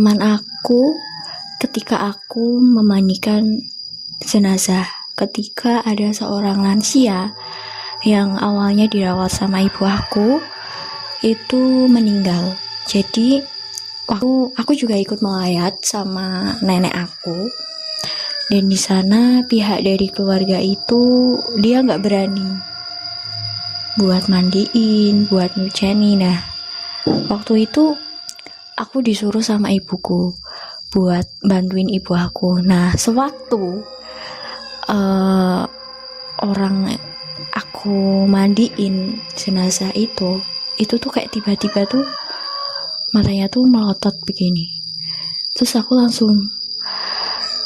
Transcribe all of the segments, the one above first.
pengalaman aku ketika aku memandikan jenazah, ketika ada seorang lansia yang awalnya dirawat sama ibu aku itu meninggal. Jadi aku juga ikut melayat sama nenek aku, dan di sana pihak dari keluarga itu dia nggak berani buat mandiin, buat nyuceni. Nah, waktu itu aku disuruh sama ibuku buat bantuin ibu aku. Nah, sewaktu orang aku mandiin jenazah itu tuh kayak tiba-tiba tuh matanya tuh melotot begini. Terus aku langsung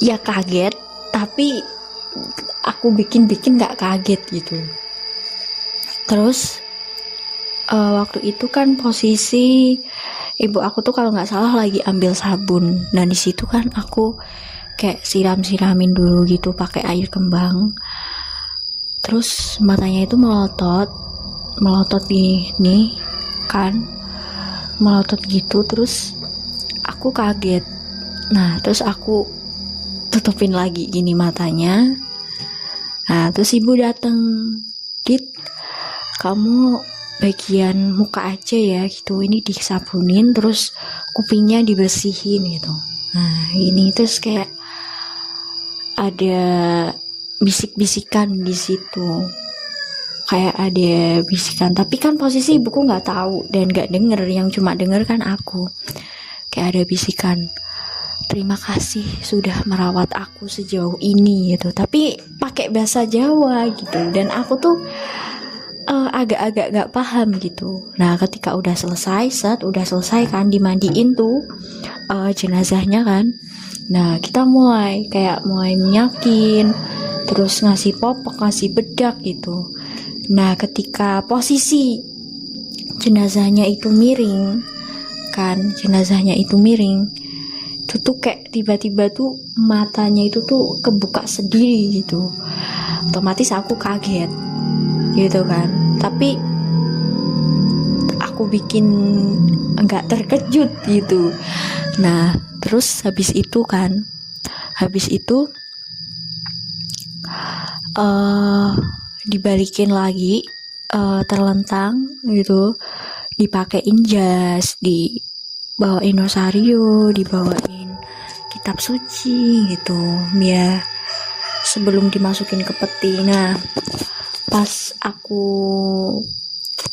ya kaget, tapi aku bikin gak kaget gitu. Terus waktu itu kan posisi ibu aku tuh kalau nggak salah lagi ambil sabun. Nah, di situ kan aku kayak siramin dulu gitu pakai air kembang. Terus matanya itu melotot gini kan, melotot gitu. Terus aku kaget. Nah, terus aku tutupin lagi gini matanya. Nah, terus ibu dateng, "Dit, kamu bagian muka aja ya gitu, ini disabunin terus kupingnya dibersihin gitu." Nah, ini terus kayak ada bisik-bisikan di situ, kayak ada bisikan, tapi kan posisi ibuku nggak tahu dan nggak denger, yang cuma denger kan aku. Kayak ada bisikan, "Terima kasih sudah merawat aku sejauh ini," gitu, tapi pakai bahasa Jawa gitu, dan aku tuh agak-agak gak paham gitu. Nah, ketika udah selesai kan dimandiin tuh jenazahnya kan. Nah, kita mulai minyakin, terus ngasih popok, ngasih bedak gitu. Nah, ketika posisi jenazahnya itu miring, itu tuh kayak tiba-tiba tuh matanya itu tuh kebuka sendiri gitu. Otomatis aku kaget gitu kan, tapi aku bikin enggak terkejut gitu. Nah, terus habis itu dibalikin lagi, terlentang gitu, dipakein jas, dibawain rosario, dibawain kitab suci gitu ya, sebelum dimasukin ke peti. Nah, pas aku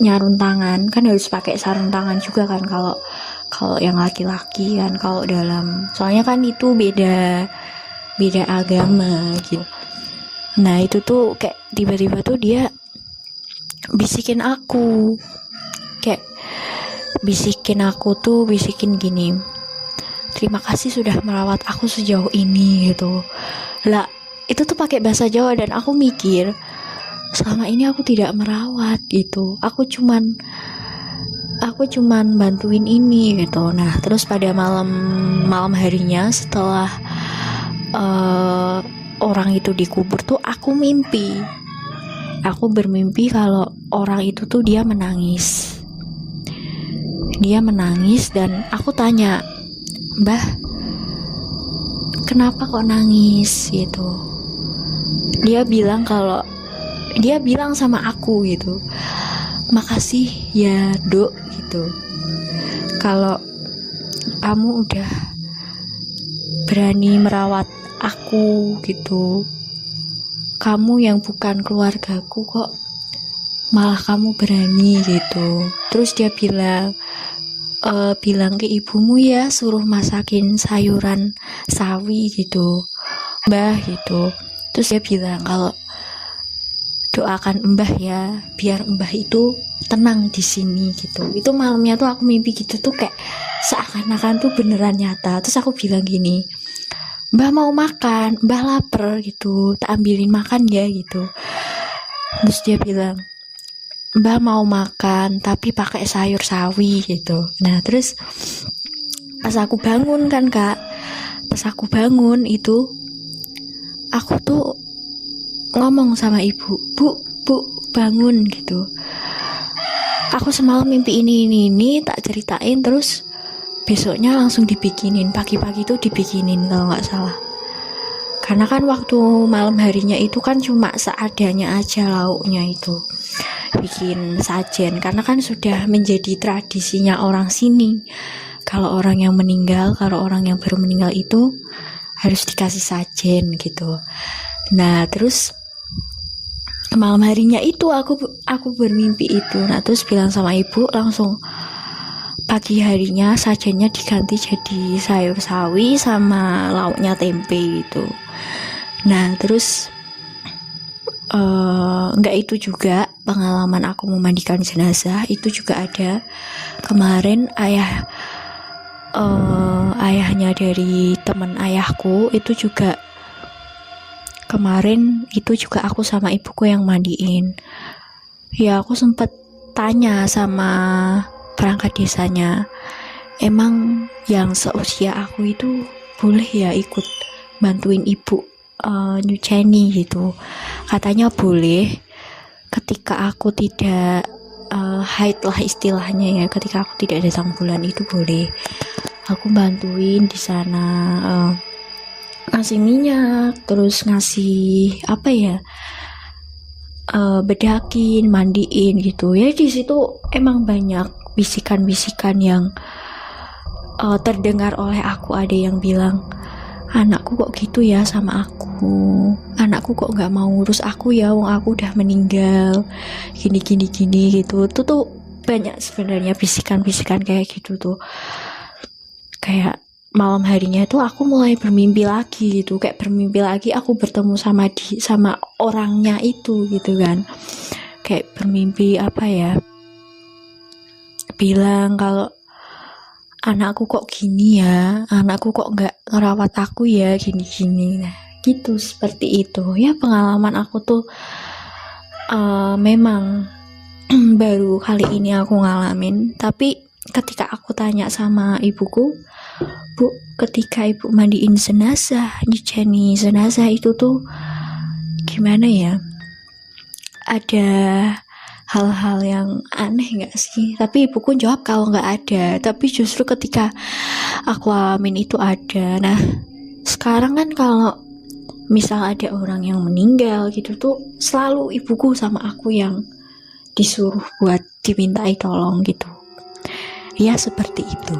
nyarun tangan kan harus pakai sarung tangan juga kan kalau yang laki-laki kan, kalau dalam, soalnya kan itu beda agama gitu. Nah, itu tuh kayak tiba-tiba tuh dia bisikin aku gini, "Terima kasih sudah merawat aku sejauh ini," gitu. Lah, itu tuh pakai bahasa Jawa, dan aku mikir selama ini aku tidak merawat gitu, aku cuman bantuin ini gitu. Nah, terus pada malam harinya setelah orang itu dikubur tuh aku bermimpi kalau orang itu tuh dia menangis, dan aku tanya, "Mbah, kenapa kok nangis?" gitu. Dia bilang sama aku gitu, "Makasih ya, Dok," gitu, "kalau kamu udah berani merawat aku gitu. Kamu yang bukan keluargaku kok malah kamu berani," gitu. Terus dia bilang ke ibumu ya, suruh masakin sayuran sawi gitu, Mbah, gitu. Terus dia bilang kalau doakan Mbah ya, biar Mbah itu tenang di sini gitu. Itu malamnya tuh aku mimpi gitu tuh, kayak seakan-akan tuh beneran nyata. Terus aku bilang gini, "Mbah mau makan, Mbah lapar gitu, tak ambilin makan ya," gitu. Terus dia bilang, "Mbah mau makan tapi pakai sayur sawi," gitu. Nah, terus pas aku bangun kan Kak, itu aku tuh ngomong sama ibu, Bu, bangun," gitu. "Aku semalam mimpi ini, tak ceritain, terus besoknya langsung dibikinin, pagi-pagi itu dibikinin kalau nggak salah. Karena kan waktu malam harinya itu kan cuma seadanya aja lauknya itu, bikin sajen. Karena kan sudah menjadi tradisinya orang sini, kalau orang yang baru meninggal itu harus dikasih sajen gitu. Nah terus malam harinya itu aku bermimpi itu. Nah terus bilang sama ibu, langsung pagi harinya sajennya diganti jadi sayur sawi sama lauknya tempe gitu. Nah terus enggak itu juga pengalaman aku memandikan jenazah, itu juga ada kemarin ayahnya dari teman ayahku itu juga kemarin itu juga aku sama ibuku yang mandiin. Ya aku sempat tanya sama perangkat desanya, emang yang seusia aku itu boleh ya ikut bantuin ibu nyuceni gitu. Katanya boleh ketika aku tidak haid lah istilahnya ya, ketika aku tidak datang bulan itu boleh. Aku bantuin di sana, ngasih minyak, terus ngasih bedakin, mandiin gitu ya. Di situ emang banyak bisikan-bisikan yang terdengar oleh aku. Ada yang bilang, anakku kok gitu ya sama anakku kok nggak mau ngurus aku ya, wong aku udah meninggal, gini gitu. Itu tuh banyak sebenarnya bisikan-bisikan kayak gitu tuh. Kayak malam harinya itu aku mulai bermimpi lagi gitu, kayak bermimpi lagi aku bertemu sama orangnya itu gitu kan. Kayak bermimpi bilang kalau anakku kok gini ya, anakku kok nggak ngerawat aku ya, gini. Nah gitu, seperti itu ya. Pengalaman aku tuh memang baru kali ini aku ngalamin. Tapi ketika aku tanya sama ibuku, Bu, ketika ibu mandiin jenazah, nyuceni jenazah itu tuh gimana ya, ada hal-hal yang aneh nggak sih? Tapi ibuku jawab kalau nggak ada, tapi justru ketika aku alamin itu ada. Nah sekarang kan kalau misal ada orang yang meninggal gitu tuh, selalu ibuku sama aku yang disuruh buat dimintai tolong gitu ya, seperti itu.